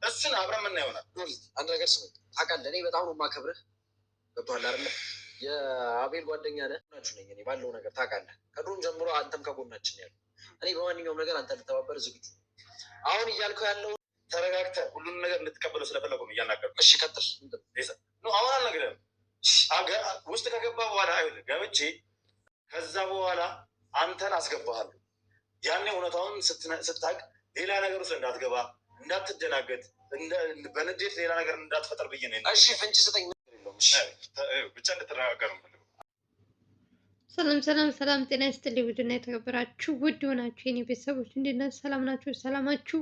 እሱን አብረን ምን ይሆናል? አንድ ነገር ስሙ ታውቃለህ፣ እኔ በጣም ነው የማከብርህ። ገብቶሃል አይደለ? የአቤል ጓደኛ ነህ ናችሁ ነኝ እኔ ባለው ነገር ታውቃለህ። ከድሮም ጀምሮ አንተም ከጎናችን ያለው እኔ በማንኛውም ነገር አንተ ልተባበር ዝግጁ። አሁን እያልከው ያለው ተረጋግተህ ሁሉንም ነገር እንድትቀበለው ስለፈለጉ ነው እያናገርኩ። እሺ ቀጥል። አሁን አልነግርህም። ውስጥ ከገባ በኋላ አይደል ገብቼ ከዛ በኋላ አንተን አስገባሃለሁ። ያኔ እውነታውን ስታውቅ ሌላ ነገር ውስጥ እንዳትገባ፣ እንዳትደናገጥ፣ በንዴት ሌላ ነገር እንዳትፈጠር ብዬ ነው። እሺ ፍንጭ ስጠኝ። ብቻ እንድትረጋጋ ነው። ሰላም ሰላም ሰላም፣ ጤና ይስጥልኝ ውድና የተከበራችሁ ውድ ሆናችሁ የኔ ቤተሰቦች እንዴት ናችሁ? ሰላም ናችሁ? ሰላማችሁ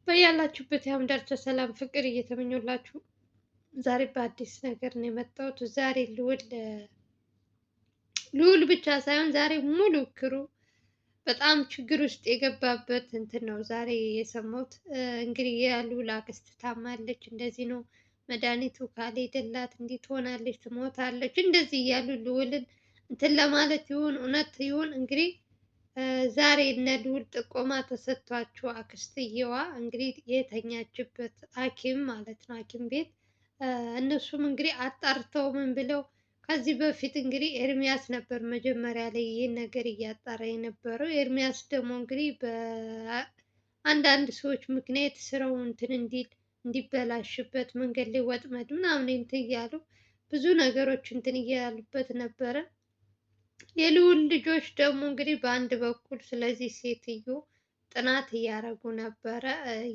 በያላችሁበት ያም ዳርቻ ሰላም ፍቅር እየተመኘላችሁ ዛሬ በአዲስ ነገር ነው የመጣሁት። ዛሬ ልዑል ብቻ ሳይሆን ዛሬ ሙሉ ክሩ በጣም ችግር ውስጥ የገባበት እንትን ነው ዛሬ የሰማሁት። እንግዲህ የልዑል አክስት ታማለች፣ እንደዚህ ነው መድኃኒቱ ካልሄደላት እንዲህ ትሆናለች፣ ትሞታለች፣ እንደዚህ እያሉ ልዑልን እንትን ለማለት ይሁን እውነት ይሁን እንግዲህ ዛሬ እነ ልዑል ጥቆማ ተሰጥቷቸው አክስትየዋ እንግዲህ የተኛችበት ሐኪም ማለት ነው ሐኪም ቤት እነሱም እንግዲህ አጣርተው ምን ብለው ከዚህ በፊት እንግዲህ ኤርሚያስ ነበር መጀመሪያ ላይ ይህን ነገር እያጣራ የነበረው። ኤርሚያስ ደግሞ እንግዲህ በአንዳንድ ሰዎች ምክንያት ስራው እንትን እንዲበላሽበት መንገድ ላይ ወጥመድ ምናምን እንትን እያሉ ብዙ ነገሮች እንትን እያሉበት ነበረ። የልዑል ልጆች ደግሞ እንግዲህ በአንድ በኩል ስለዚህ ሴትዮ ጥናት እያደረጉ ነበረ።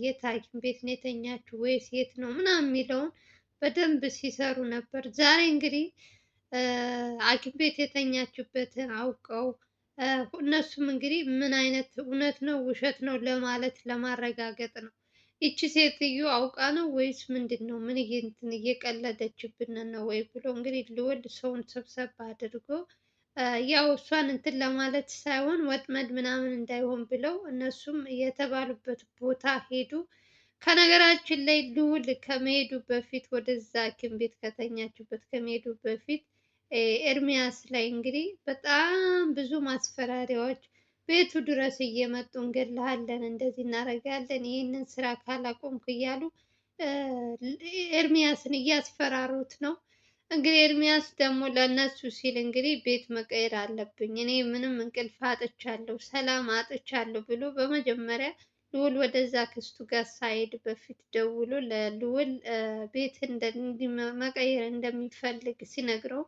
የት ሐኪም ቤት ነው የተኛችው ወይስ የት ነው ምናምን የሚለውን በደንብ ሲሰሩ ነበር። ዛሬ እንግዲህ ሐኪም ቤት የተኛችበትን አውቀው እነሱም እንግዲህ ምን አይነት እውነት ነው ውሸት ነው ለማለት ለማረጋገጥ ነው። ይቺ ሴትዮ አውቃ ነው ወይስ ምንድን ነው? ምን እየቀለደችብን ነው ወይ ብሎ እንግዲህ ልዑል ሰውን ሰብሰብ አድርጎ ያው እሷን እንትን ለማለት ሳይሆን ወጥመድ ምናምን እንዳይሆን ብለው እነሱም የተባሉበት ቦታ ሄዱ። ከነገራችን ላይ ልዑል ከመሄዱ በፊት ወደዛ ሐኪም ቤት ከተኛችበት ከመሄዱ በፊት ኤርሚያስ ላይ እንግዲህ በጣም ብዙ ማስፈራሪያዎች ቤቱ ድረስ እየመጡ እንገድልሃለን፣ እንደዚህ እናደርጋለን፣ ይህንን ስራ ካላቆምክ እያሉ ኤርሚያስን እያስፈራሩት ነው። እንግዲህ ኤርሚያስ ደግሞ ለእነሱ ሲል እንግዲህ ቤት መቀየር አለብኝ፣ እኔ ምንም እንቅልፍ አጥቻለሁ፣ ሰላም አጥቻለሁ ብሎ በመጀመሪያ ልዑል ወደዛ ክስቱ ጋር ሳይሄድ በፊት ደውሎ ለልዑል ቤት መቀየር እንደሚፈልግ ሲነግረው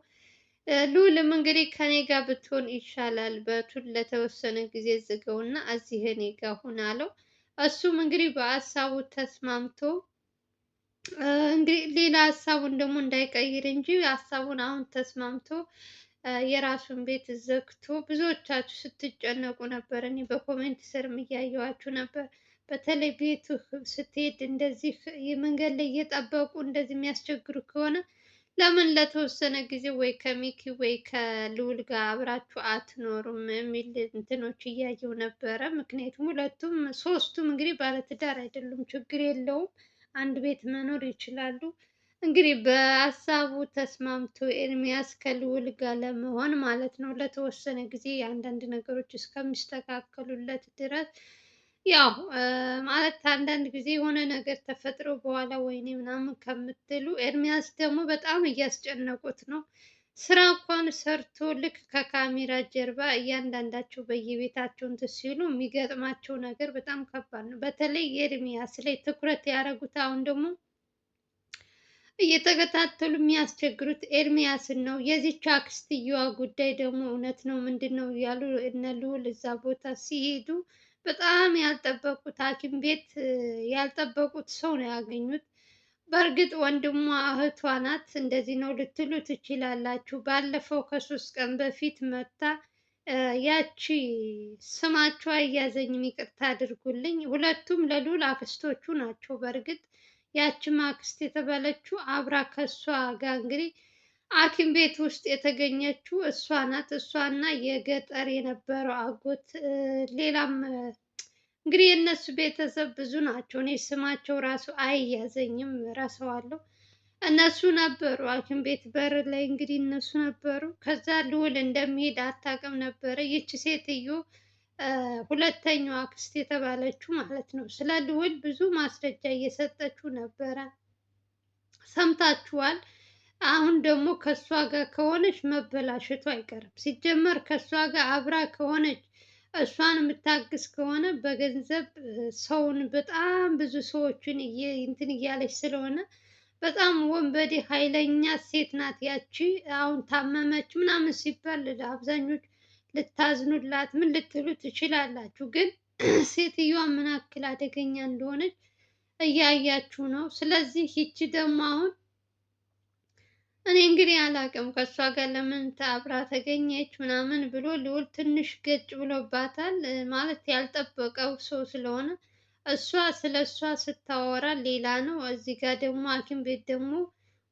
ልዑልም እንግዲህ ከኔ ጋር ብትሆን ይሻላል፣ በቱን ለተወሰነ ጊዜ ዝገውና እዚህ እኔ ጋር ሁን አለው። እሱም እንግዲህ በሀሳቡ ተስማምቶ እንግዲህ ሌላ ሀሳቡን ደግሞ እንዳይቀይር እንጂ ሀሳቡን አሁን ተስማምቶ የራሱን ቤት ዘግቶ ብዙዎቻችሁ ስትጨነቁ ነበር። እኔ በኮሜንት ስርም እያየኋችሁ ነበር። በተለይ ቤቱ ስትሄድ እንደዚህ የመንገድ ላይ እየጠበቁ እንደዚህ የሚያስቸግሩ ከሆነ ለምን ለተወሰነ ጊዜ ወይ ከሚኪ ወይ ከልዑል ጋር አብራችሁ አትኖሩም የሚል እንትኖች እያየው ነበረ። ምክንያቱም ሁለቱም ሶስቱም እንግዲህ ባለትዳር አይደሉም፣ ችግር የለውም አንድ ቤት መኖር ይችላሉ። እንግዲህ በሀሳቡ ተስማምቶ ኤርሚያስ ከልዑል ጋር ለመሆን ማለት ነው ለተወሰነ ጊዜ አንዳንድ ነገሮች እስከሚስተካከሉለት ድረስ ያው ማለት አንዳንድ ጊዜ የሆነ ነገር ተፈጥሮ በኋላ ወይኔ ምናምን ከምትሉ ኤርሚያስ ደግሞ በጣም እያስጨነቁት ነው። ስራ እንኳን ሰርቶ ልክ ከካሜራ ጀርባ እያንዳንዳቸው በየቤታቸው እንትን ሲሉ የሚገጥማቸው ነገር በጣም ከባድ ነው። በተለይ የኤርሚያስ ላይ ትኩረት ያደረጉት አሁን ደግሞ እየተከታተሉ የሚያስቸግሩት ኤርሚያስን ነው። የዚች አክስትየዋ ጉዳይ ደግሞ እውነት ነው ምንድን ነው እያሉ እነ ልዑል እዛ ቦታ ሲሄዱ በጣም ያልጠበቁት ሐኪም ቤት ያልጠበቁት ሰው ነው ያገኙት። በእርግጥ ወንድሟ እህቷ ናት እንደዚህ ነው ልትሉ ትችላላችሁ። ባለፈው ከ3 ቀን በፊት መታ ያቺ ስማቸው አያዘኝም ይቅርታ አድርጉልኝ፣ ሁለቱም ለልዑል አክስቶቹ ናቸው። በእርግጥ ያቺም አክስት የተባለችው አብራ ከእሷ ጋር እንግዲህ ሐኪም ቤት ውስጥ የተገኘችው እሷ ናት። እሷና የገጠር የነበረው አጎት ሌላም እንግዲህ የእነሱ ቤተሰብ ብዙ ናቸው። እኔ ስማቸው ራሱ አይያዘኝም ረሳዋለሁ። እነሱ ነበሩ ሐኪም ቤት በር ላይ እንግዲህ እነሱ ነበሩ። ከዛ ልዑል እንደሚሄድ አታውቅም ነበረ። ይቺ ሴትዮ ሁለተኛዋ አክስት የተባለችው ማለት ነው። ስለ ልዑል ብዙ ማስረጃ እየሰጠችው ነበረ፣ ሰምታችኋል። አሁን ደግሞ ከእሷ ጋር ከሆነች መበላሸቱ አይቀርም። ሲጀመር ከእሷ ጋር አብራ ከሆነች እሷን የምታግዝ ከሆነ በገንዘብ ሰውን በጣም ብዙ ሰዎችን እንትን እያለች ስለሆነ በጣም ወንበዴ ኃይለኛ ሴት ናት ያቺ። አሁን ታመመች ምናምን ሲባል አብዛኞቹ ልታዝኑላት ምን ልትሉ ትችላላችሁ፣ ግን ሴትዮዋ ምን ያክል አደገኛ እንደሆነች እያያችሁ ነው። ስለዚህ ይቺ ደግሞ አሁን እኔ እንግዲህ አላውቅም ከእሷ ጋር ለምን አብራ ተገኘች ምናምን ብሎ ልዑል ትንሽ ገጭ ብሎባታል። ማለት ያልጠበቀው ሰው ስለሆነ እሷ ስለ እሷ ስታወራ ሌላ ነው፣ እዚህ ጋር ደግሞ ሐኪም ቤት ደግሞ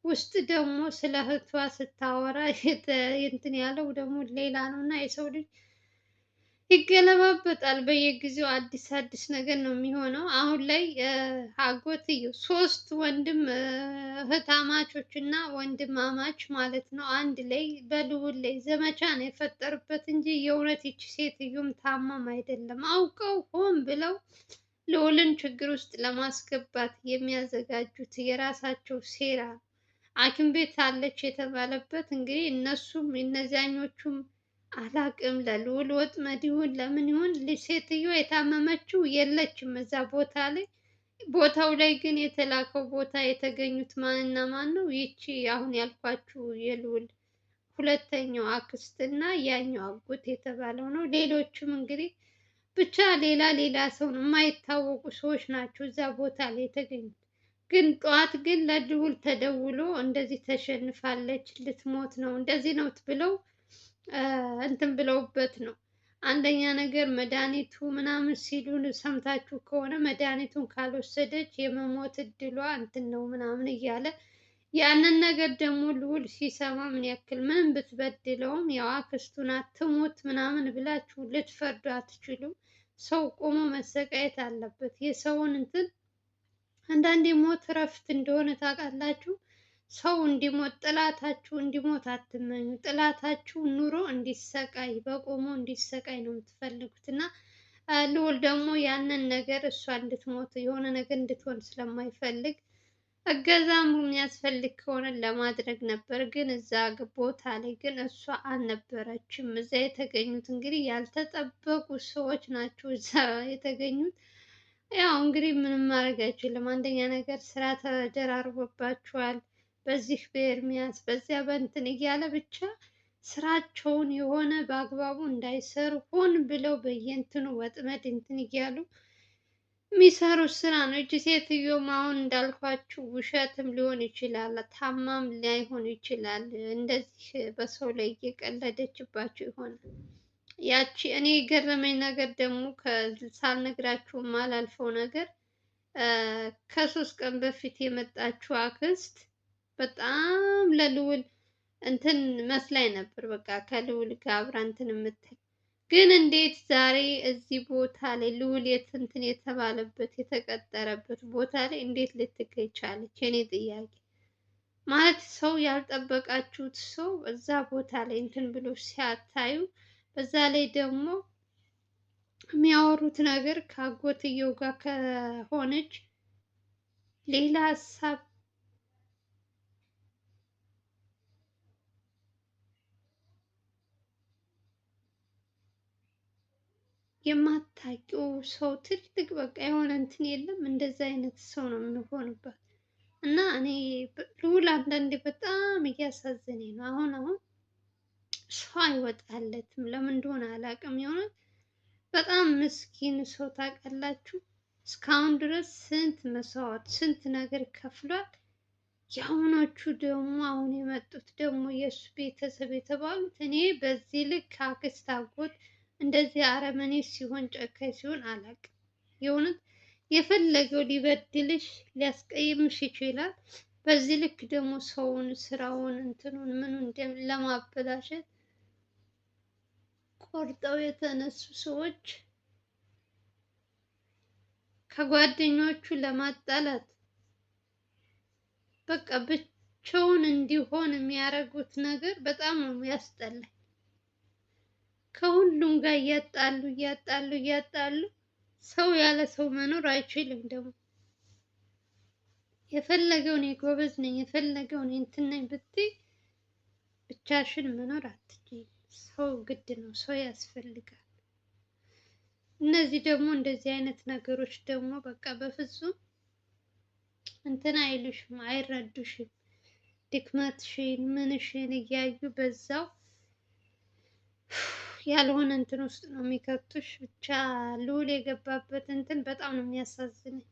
ውስጥ ደግሞ ስለ እህቷ ስታወራ እንትን ያለው ደግሞ ሌላ ነው። እና የሰው ልጅ ይገለባበጣል በየጊዜው አዲስ አዲስ ነገር ነው የሚሆነው። አሁን ላይ አጎትየው ሶስት ወንድም እህታማቾች እና ወንድማማች ማለት ነው አንድ ላይ በልዑል ላይ ዘመቻ ነው የፈጠሩበት እንጂ የእውነት ይቺ ሴትዮም ታማም አይደለም። አውቀው ሆን ብለው ልዑልን ችግር ውስጥ ለማስገባት የሚያዘጋጁት የራሳቸው ሴራ። ሐኪም ቤት አለች የተባለበት እንግዲህ እነሱም እነዚያኞቹም አላቅም ለልዑል ወጥመድ ይሁን ለምን ይሁን ልጅ ሴትዮ የታመመችው የለችም እዛ ቦታ ላይ። ቦታው ላይ ግን የተላከው ቦታ የተገኙት ማንና ማን ነው? ይቺ አሁን ያልኳችሁ የልዑል ሁለተኛው አክስት እና ያኛው አጎት የተባለው ነው። ሌሎችም እንግዲህ ብቻ ሌላ ሌላ ሰው ነው፣ የማይታወቁ ሰዎች ናቸው እዛ ቦታ ላይ የተገኙት። ግን ጠዋት ግን ለልዑል ተደውሎ እንደዚህ ተሸንፋለች ልትሞት ነው እንደዚህ ነው ብለው እንትን ብለውበት ነው። አንደኛ ነገር መድኃኒቱ ምናምን ሲሉን ሰምታችሁ ከሆነ መድኃኒቱን ካልወሰደች የመሞት እድሏ እንትን ነው ምናምን እያለ ያንን ነገር ደግሞ ልዑል ሲሰማ ምን ያክል ምንም ብትበድለውም ያው አክስቱ ናት ትሙት ምናምን ብላችሁ ልትፈርዱ አትችሉም። ሰው ቆሞ መሰቃየት አለበት። የሰውን እንትን አንዳንዴ ሞት እረፍት እንደሆነ ታውቃላችሁ። ሰው እንዲሞት ጥላታችሁ እንዲሞት አትመኙ። ጥላታችሁ ኑሮ እንዲሰቃይ በቆሞ እንዲሰቃይ ነው የምትፈልጉት። እና ልዑል ደግሞ ያንን ነገር እሷ እንድትሞት የሆነ ነገር እንድትሆን ስለማይፈልግ እገዛም የሚያስፈልግ ከሆነ ለማድረግ ነበር። ግን እዛ ቦታ ላይ ግን እሷ አልነበረችም። እዛ የተገኙት እንግዲህ ያልተጠበቁ ሰዎች ናቸው እዛ የተገኙት። ያው እንግዲህ ምንም ማድረግ አይችልም። አንደኛ ነገር ስራ ተደራርቦባቸዋል። በዚህ በኤርሚያስ በዚያ በእንትን እያለ ብቻ ስራቸውን የሆነ በአግባቡ እንዳይሰሩ ሆን ብለው በየእንትኑ ወጥመድ እንትን እያሉ የሚሰሩት ስራ ነው። እጅ ሴትዮም አሁን እንዳልኳችሁ ውሸትም ሊሆን ይችላል፣ ታማም ላይሆን ይችላል። እንደዚህ በሰው ላይ እየቀለደችባቸው ይሆናል። ያቺ እኔ የገረመኝ ነገር ደግሞ ሳልነግራችሁ የማላልፈው ነገር ከሶስት ቀን በፊት የመጣችው አክስት በጣም ለልዑል እንትን መስላኝ ነበር። በቃ ከልዑል ጋር አብራ እንትን የምትል ግን እንዴት ዛሬ እዚህ ቦታ ላይ ልዑል እንትን የተባለበት የተቀጠረበት ቦታ ላይ እንዴት ልትገኝ ቻለች? የኔ ጥያቄ ማለት ሰው ያልጠበቃችሁት ሰው እዛ ቦታ ላይ እንትን ብሎ ሲያታዩ፣ በዛ ላይ ደግሞ የሚያወሩት ነገር ከአጎትየው ጋር ከሆነች ሌላ ሀሳብ የማታውቂው ሰው ትልቅ በቃ የሆነ እንትን የለም እንደዛ አይነት ሰው ነው የሚሆንባት። እና እኔ ልዑል አንዳንዴ በጣም እያሳዘነኝ ነው። አሁን ሰው አይወጣለትም ለምን እንደሆነ አላውቅም። የሆነ በጣም ምስኪን ሰው ታውቃላችሁ። እስካሁን ድረስ ስንት መስዋዕት ስንት ነገር ከፍሏል። የአሁኖቹ ደግሞ አሁን የመጡት ደግሞ የእሱ ቤተሰብ የተባሉት እኔ በዚህ ልክ አክስት አጎት እንደዚህ አረመኔ ሲሆን ጨካኝ ሲሆን አላውቅም። የእውነት የፈለገው ሊበድልሽ ሊያስቀይምሽ ይችላል። በዚህ ልክ ደግሞ ሰውን ስራውን እንትኑን ምኑን ለማበላሸት ቆርጠው የተነሱ ሰዎች ከጓደኞቹ ለማጣላት በቃ ብቻውን እንዲሆን የሚያደርጉት ነገር በጣም ነው ያስጠላል። ከሁሉም ጋር እያጣሉ ሰው ያለ ሰው መኖር አይችልም። ደግሞ የፈለገውን ጎበዝ ነኝ የፈለገውን እንትን ነኝ ብትይ ብቻሽን መኖር አትችይም። ሰው ግድ ነው፣ ሰው ያስፈልጋል። እነዚህ ደግሞ እንደዚህ አይነት ነገሮች ደግሞ በቃ በፍጹም እንትን አይሉሽም፣ አይረዱሽም። ድክመትሽን ምንሽን እያዩ በዛው ያልሆነ እንትን ውስጥ ነው የሚከቱሽ። ብቻ ልዑል የገባበት እንትን በጣም ነው የሚያሳዝነኝ።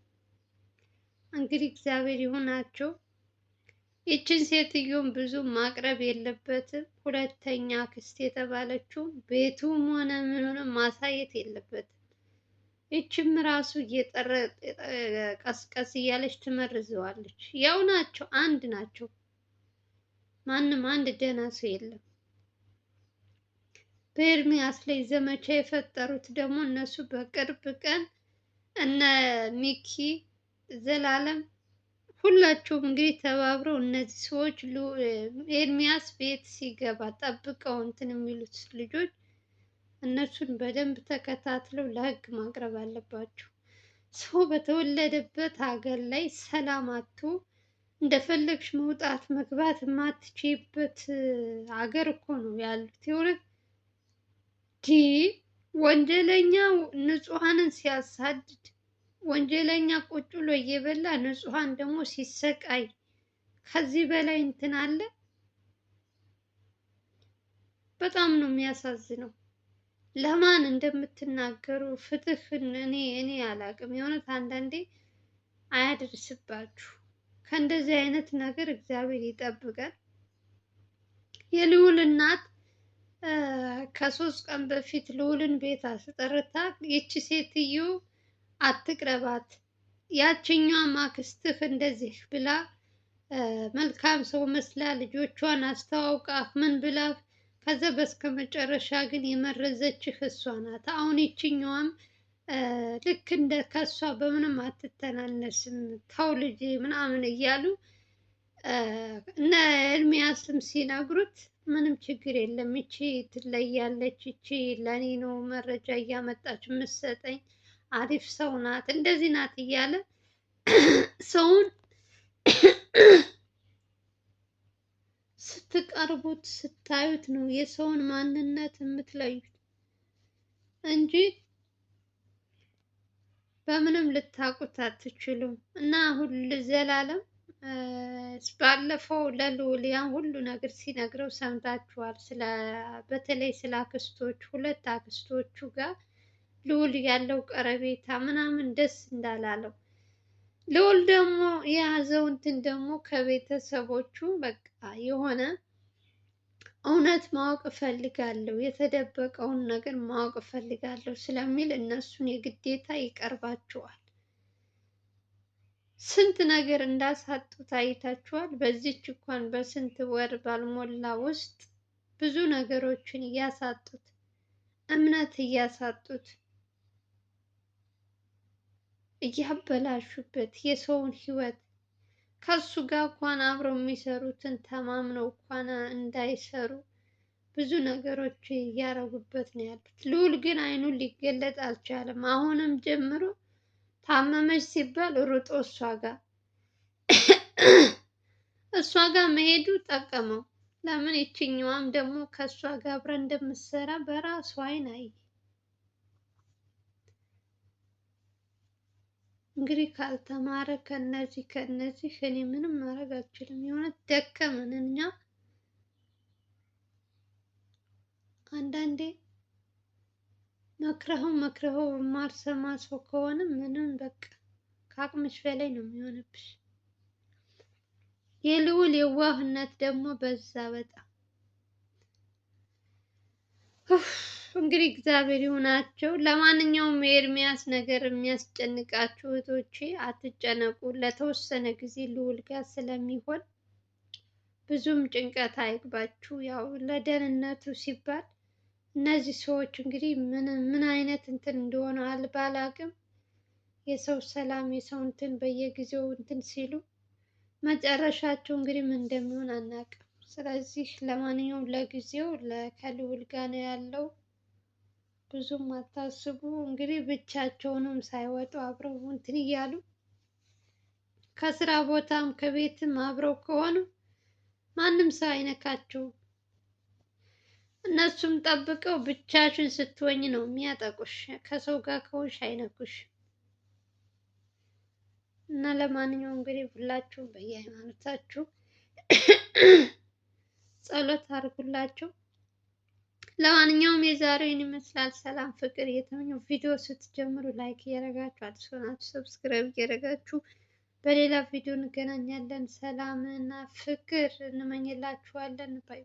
እንግዲህ እግዚአብሔር ይሁናቸው። ይችን ሴትዮን ብዙ ማቅረብ የለበትም። ሁለተኛ አክስት የተባለችው ቤቱም ሆነ ምኑንም ማሳየት የለበትም። ይችም ራሱ ቀስቀስ እያለች ትመርዘዋለች። ያው ናቸው፣ አንድ ናቸው። ማንም አንድ ደህና ሰው የለም። በኤርሚያስ ላይ ዘመቻ የፈጠሩት ደግሞ እነሱ በቅርብ ቀን እነ ሚኪ ዘላለም ሁላቸውም እንግዲህ ተባብረው እነዚህ ሰዎች ኤርሚያስ ቤት ሲገባ ጠብቀው እንትን የሚሉት ልጆች እነሱን በደንብ ተከታትለው ለሕግ ማቅረብ አለባቸው። ሰው በተወለደበት ሀገር ላይ ሰላም አጥቶ እንደፈለግሽ መውጣት መግባት የማትችይበት ሀገር እኮ ነው ያሉት። የሆነ ወንጀለኛ ንጹሐንን ሲያሳድድ፣ ወንጀለኛ ቁጭ ብሎ እየበላ ንጹሐን ደግሞ ሲሰቃይ ከዚህ በላይ እንትን አለ? በጣም ነው የሚያሳዝነው። ለማን እንደምትናገሩ ፍትህን እኔ አላውቅም። የእውነት አንዳንዴ አያደርስባችሁ። ከእንደዚህ አይነት ነገር እግዚአብሔር ይጠብቀን። የልዑል እናት ከ3 ቀን በፊት ልዑልን ቤት አስጠርታ ይቺ ሴትዮ አትቅረባት፣ ያችኛዋ አክስትህ እንደዚህ ብላ መልካም ሰው መስላ ልጆቿን አስተዋውቃ ምን ብላ ከዛ በስከ መጨረሻ ግን የመረዘችህ እሷ ናት። አሁን ይችኛዋም ልክ እንደ ከሷ በምንም አትተናነስም፣ ተው ልጅ ምናምን እያሉ እነ ኤርሚያስም ሲነግሩት ምንም ችግር የለም፣ ይቺ ትለያለች፣ ይቺ ለኔ ነው መረጃ እያመጣች የምትሰጠኝ፣ አሪፍ ሰው ናት፣ እንደዚህ ናት እያለ ሰውን ስትቀርቡት ስታዩት ነው የሰውን ማንነት የምትለዩት እንጂ በምንም ልታውቁት አትችሉም። እና አሁን ዘላለም ባለፈው ለልዑል ያን ሁሉ ነገር ሲነግረው ሰምታችኋል። በተለይ ስለ አክስቶቹ 2 አክስቶቹ ጋር ልዑል ያለው ቀረቤታ ምናምን ደስ እንዳላለው፣ ልዑል ደግሞ የያዘው እንትን ደግሞ ከቤተሰቦቹ በቃ የሆነ እውነት ማወቅ እፈልጋለሁ፣ የተደበቀውን ነገር ማወቅ እፈልጋለሁ ስለሚል እነሱን የግዴታ ይቀርባቸዋል። ስንት ነገር እንዳሳጡት አይታችኋል። በዚች እንኳን በስንት ወር ባልሞላ ውስጥ ብዙ ነገሮችን እያሳጡት፣ እምነት እያሳጡት፣ እያበላሹበት የሰውን ሕይወት ከሱ ጋር እንኳን አብረው የሚሰሩትን ተማምነው እንኳን እንዳይሰሩ ብዙ ነገሮች እያረጉበት ነው ያሉት። ልዑል ግን አይኑን ሊገለጥ አልቻለም። አሁንም ጀምሮ ታመመች ሲባል ሩጦ እሷ ጋር መሄዱ ጠቀመው። ለምን ይችኛዋም ደግሞ ከእሷ ጋር አብራ እንደምትሰራ በራሱ አይን አየ። እንግዲህ ካልተማረ ከነዚህ እኔ ምንም ማድረግ አልችልም። የሆነ ደከመን እኛ አንዳንዴ መክረኸው የማትሰማ ሰው ከሆነ ምንም በቃ ከአቅምሽ በላይ ነው የሚሆንብሽ። የልዑል የዋህነት ደግሞ በዛ በጣም። እንግዲህ እግዚአብሔር ይሁናቸው። ለማንኛውም የኤርሚያስ ነገር የሚያስጨንቃችሁ እህቶቼ አትጨነቁ። ለተወሰነ ጊዜ ልዑል ጋር ስለሚሆን ብዙም ጭንቀት አይግባችሁ። ያው ለደህንነቱ ሲባል እነዚህ ሰዎች እንግዲህ ምን አይነት እንትን እንደሆነ ባላቅም የሰው ሰላም የሰው እንትን በየጊዜው እንትን ሲሉ መጨረሻቸው እንግዲህ ምን እንደሚሆን አናውቅም። ስለዚህ ለማንኛውም ለጊዜው ከልዑል ጋር ነው ያለው። ብዙም አታስቡ። እንግዲህ ብቻቸውንም ሳይወጡ አብረው እንትን እያሉ ከስራ ቦታም ከቤትም አብረው ከሆኑ ማንም ሰው አይነካቸውም። እነሱም ጠብቀው ብቻሽን ስትሆኝ ነው የሚያጠቁሽ። ከሰው ጋር ከሆንሽ አይነኩሽ። እና ለማንኛውም እንግዲህ ሁላችሁም በየሃይማኖታችሁ ጸሎት አድርጉላቸው። ለማንኛውም የዛሬው ይመስላል። ሰላም ፍቅር እየተመኘው ቪዲዮ ስትጀምሩ ላይክ እያደረጋችሁ አዲስ ሆናችሁ ሰብስክራይብ እያደረጋችሁ በሌላ ቪዲዮ እንገናኛለን። ሰላም እና ፍቅር እንመኝላችኋለን። ባይ